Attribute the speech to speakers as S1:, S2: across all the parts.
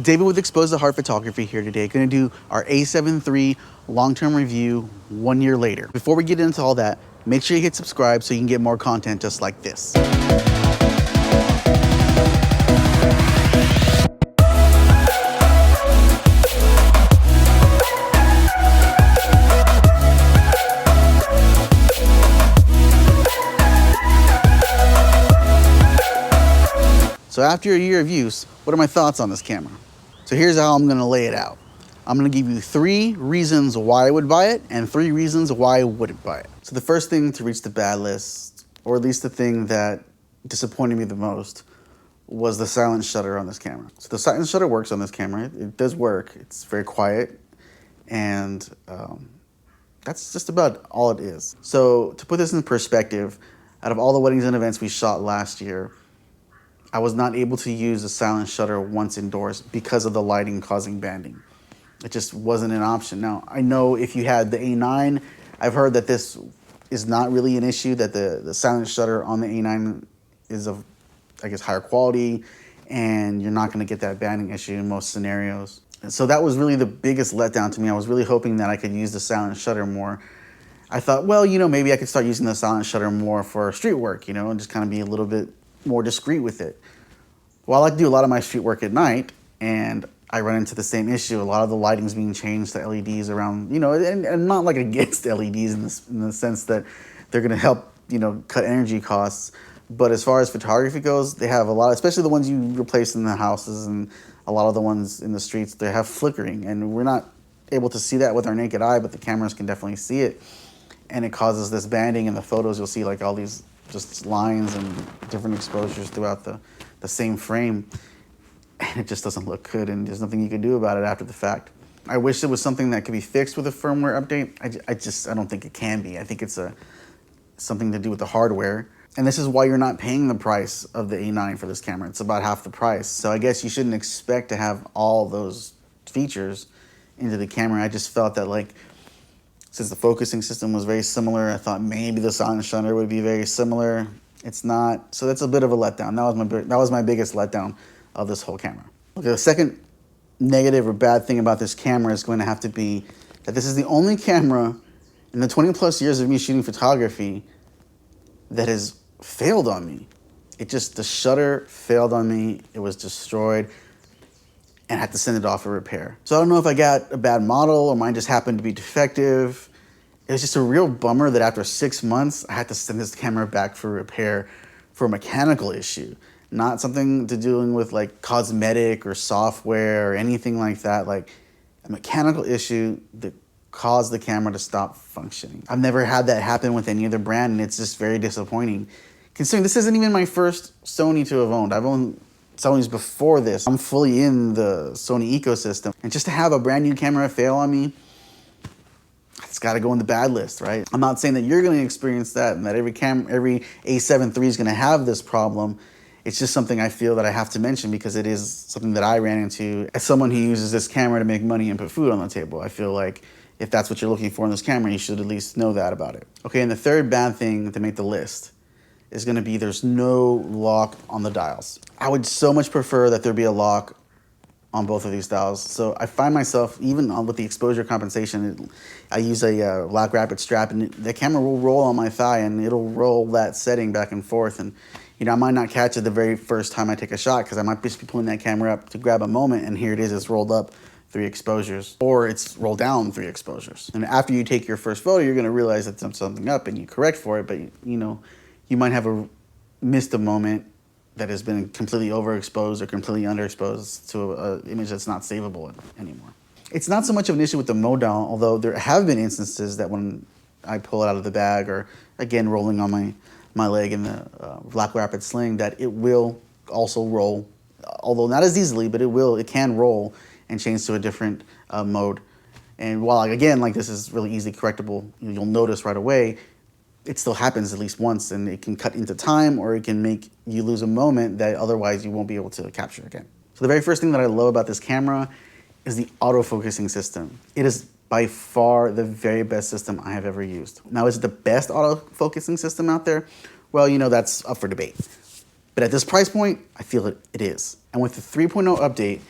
S1: David with Exposed to Heart Photography here today. Gonna do our A7 III long-term review 1 year later. Before we get into all that, make sure you hit subscribe so you can get more content just like this. So after a year of use, what are my thoughts on this camera? So here's how I'm gonna lay it out. I'm gonna give you 3 reasons why I would buy it and 3 reasons why I wouldn't buy it. So the first thing to reach the bad list, or at least the thing that disappointed me the most, was the silent shutter on this camera. So the silent shutter works on this camera. It does work. It's very quiet, and that's just about all it is. So to put this in perspective, out of all the weddings and events we shot last year, I was not able to use a silent shutter once indoors because of the lighting causing banding. It just wasn't an option. Now, I know if you had the A9, I've heard that this is not really an issue, that the silent shutter on the A9 is of, I guess, higher quality, and you're not gonna get that banding issue in most scenarios. And so that was really the biggest letdown to me. I was really hoping that I could use the silent shutter more. I thought, well, maybe I could start using the silent shutter more for street work, and just kind of be a little bit more discreet with it. Well, I like to do a lot of my street work at night, and I run into the same issue. A lot of the lighting's being changed to LEDs around, and not like against LEDs in the sense that they're gonna help, cut energy costs. But as far as photography goes, they have a lot, especially the ones you replace in the houses and a lot of the ones in the streets, they have flickering. And we're not able to see that with our naked eye, but the cameras can definitely see it. And it causes this banding in the photos. You'll see like all these just lines and different exposures throughout the same frame, and it just doesn't look good, and there's nothing you can do about it after the fact. I wish it was something that could be fixed with a firmware update. I don't think it can be. I think it's something to do with the hardware, and this is why you're not paying the price of the A9 for this camera. It's about half the price, so I guess you shouldn't expect to have all those features into the camera. I just felt that, like, since the focusing system was very similar, I thought maybe the silent shutter would be very similar. It's not, so that's a bit of a letdown. That was my biggest letdown of this whole camera. Okay, the second negative or bad thing about this camera is going to have to be that this is the only camera in the 20 plus years of me shooting photography that has failed on me. The shutter failed on me. It was destroyed, and I had to send it off for repair. So I don't know if I got a bad model or mine just happened to be defective. It was just a real bummer that after 6 months, I had to send this camera back for repair for a mechanical issue, not something to do with like cosmetic or software or anything like that, like a mechanical issue that caused the camera to stop functioning. I've never had that happen with any other brand, and it's just very disappointing. Considering this isn't even my first Sony to have owned. I've owned Sonys before this. I'm fully in the Sony ecosystem, and just to have a brand new camera fail on me, it's got to go in the bad list, right? I'm not saying that you're going to experience that and that every A7 III is going to have this problem. It's just something I feel that I have to mention because it is something that I ran into as someone who uses this camera to make money and put food on the table. I feel like if that's what you're looking for in this camera, you should at least know that about it. Okay, and the third bad thing to make the list is going to be there's no lock on the dials. I would so much prefer that there be a lock on both of these dials. So I find myself, even with the exposure compensation, I use a Black Rapid strap, and the camera will roll on my thigh, and it'll roll that setting back and forth. And I might not catch it the very first time I take a shot because I might just be pulling that camera up to grab a moment, and here it is, it's rolled up 3 exposures, or it's rolled down 3 exposures. And after you take your first photo, you're gonna realize that there's something up, and you correct for it, but you might have missed a moment that has been completely overexposed or completely underexposed to an image that's not savable anymore. It's not so much of an issue with the mode dial, although there have been instances that when I pull it out of the bag, or again rolling on my leg in the Black Rapid sling, that it will also roll, although not as easily, but it can roll and change to a different mode. And while, again, like, this is really easily correctable, you'll notice right away, it still happens at least once, and it can cut into time, or it can make you lose a moment that otherwise you won't be able to capture again. So the very first thing that I love about this camera is the autofocusing system. It is by far the very best system I have ever used. Now, is it the best autofocusing system out there? Well, that's up for debate. But at this price point, I feel it is. And with the 3.0 update,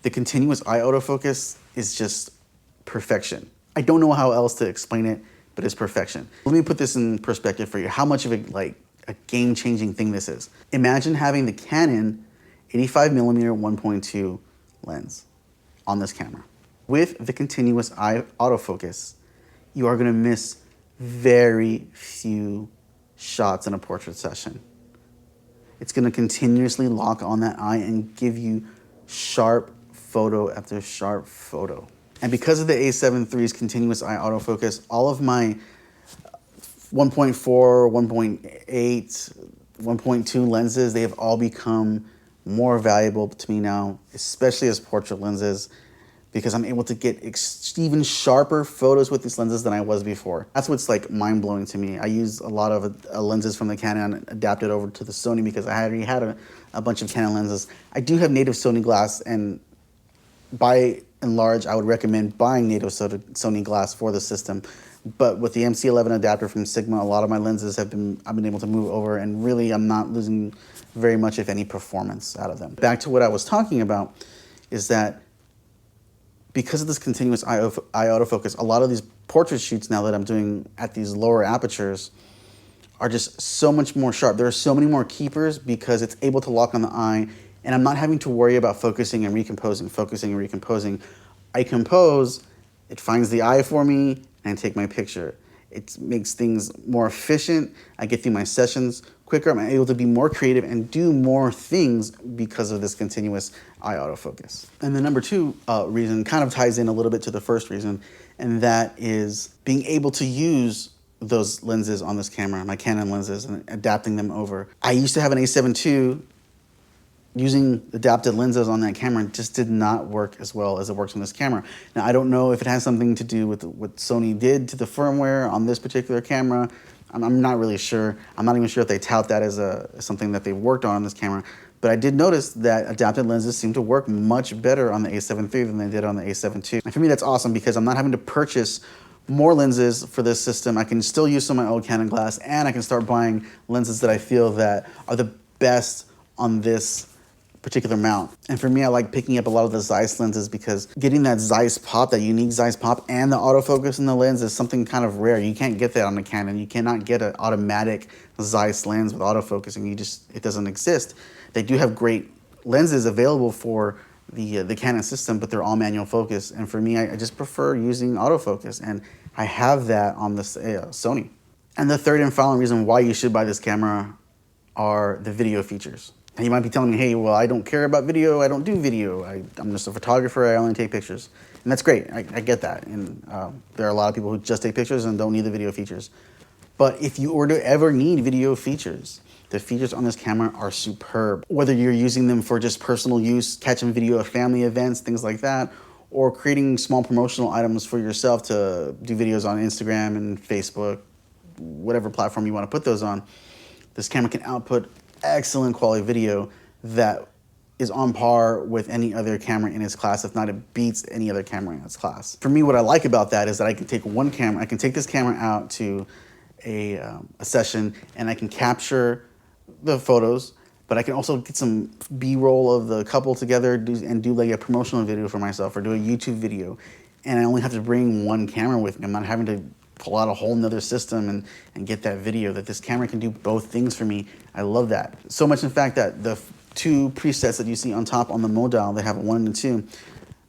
S1: The continuous eye autofocus is just perfection. I don't know how else to explain it, but it's perfection. Let me put this in perspective for you, how much of a game-changing thing this is. Imagine having the Canon 85mm 1.2 lens on this camera. With the continuous eye autofocus, you are gonna miss very few shots in a portrait session. It's gonna continuously lock on that eye and give you sharp photo after sharp photo. And because of the A7III's continuous eye autofocus, all of my 1.4, 1.8, 1.2 lenses, they have all become more valuable to me now, especially as portrait lenses, because I'm able to get even sharper photos with these lenses than I was before. That's what's like mind-blowing to me. I use a lot of lenses from the Canon adapted over to the Sony because I already had a bunch of Canon lenses. I do have native Sony glass, and by and large, I would recommend buying native Sony glass for the system. But with the MC11 adapter from Sigma, a lot of my lenses I've been able to move over, and really I'm not losing very much, if any, performance out of them. Back to what I was talking about is that because of this continuous eye autofocus, a lot of these portrait shoots now that I'm doing at these lower apertures are just so much more sharp. There are so many more keepers because it's able to lock on the eye, and I'm not having to worry about focusing and recomposing, I compose, it finds the eye for me, and I take my picture. It makes things more efficient. I get through my sessions quicker. I'm able to be more creative and do more things because of this continuous eye autofocus. And the number two reason kind of ties in a little bit to the first reason, and that is being able to use those lenses on this camera, my Canon lenses, and adapting them over. I used to have an A7 II. Using adapted lenses on that camera just did not work as well as it works on this camera. Now, I don't know if it has something to do with what Sony did to the firmware on this particular camera. I'm not really sure. I'm not even sure if they tout that as something that they worked on this camera. But I did notice that adapted lenses seem to work much better on the A7 III than they did on the A7 II. And for me, that's awesome because I'm not having to purchase more lenses for this system. I can still use some of my old Canon glass, and I can start buying lenses that I feel that are the best on this particular mount. And for me, I like picking up a lot of the Zeiss lenses because getting that Zeiss pop, that unique Zeiss pop, and the autofocus in the lens is something kind of rare. You can't get that on the Canon. You cannot get an automatic Zeiss lens with autofocusing. It doesn't exist. They do have great lenses available for the Canon system, but they're all manual focus. And for me, I just prefer using autofocus, and I have that on the Sony. And the third and final reason why you should buy this camera are the video features. And you might be telling me, hey, well, I don't care about video. I don't do video. I'm just a photographer. I only take pictures. And that's great. I get that. And there are a lot of people who just take pictures and don't need the video features. But if you were to ever need video features, the features on this camera are superb. Whether you're using them for just personal use, catching video of family events, things like that, or creating small promotional items for yourself to do videos on Instagram and Facebook, whatever platform you want to put those on, this camera can output excellent quality video that is on par with any other camera in its class. If not, it beats any other camera in its class. For me, what I like about that is that I can take one camera, I can take this camera out to a session, and I can capture the photos, but I can also get some B-roll of the couple together and do like a promotional video for myself or do a YouTube video. And I only have to bring one camera with me. I'm not having to pull out a whole nother system and get that video. That this camera can do both things for me. I love that. So much in fact that the two presets that you see on top on the mode dial, they have a 1 and a 2,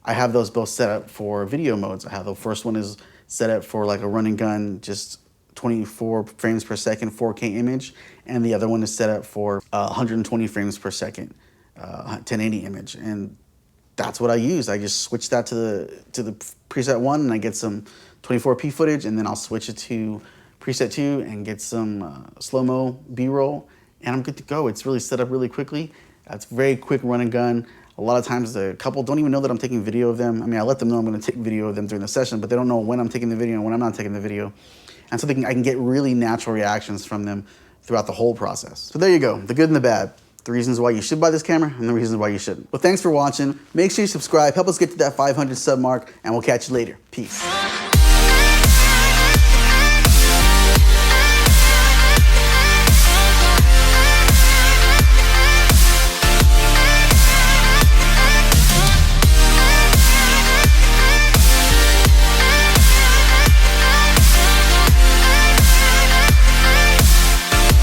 S1: I have those both set up for video modes. I have the first one is set up for like a run and gun, just 24 frames per second, 4K image, and the other one is set up for 120 frames per second, 1080 image. And that's what I use. I just switch that to the preset 1, and I get some 24p footage, and then I'll switch it to preset 2 and get some slow-mo B-roll, and I'm good to go. It's really set up really quickly. It's very quick run and gun. A lot of times the couple don't even know that I'm taking video of them. I mean, I let them know I'm gonna take video of them during the session, but they don't know when I'm taking the video and when I'm not taking the video. And so I can get really natural reactions from them throughout the whole process. So there you go, the good and the bad. The reasons why you should buy this camera and the reasons why you shouldn't. Well, thanks for watching. Make sure you subscribe, help us get to that 500 sub mark, and we'll catch you later. Peace.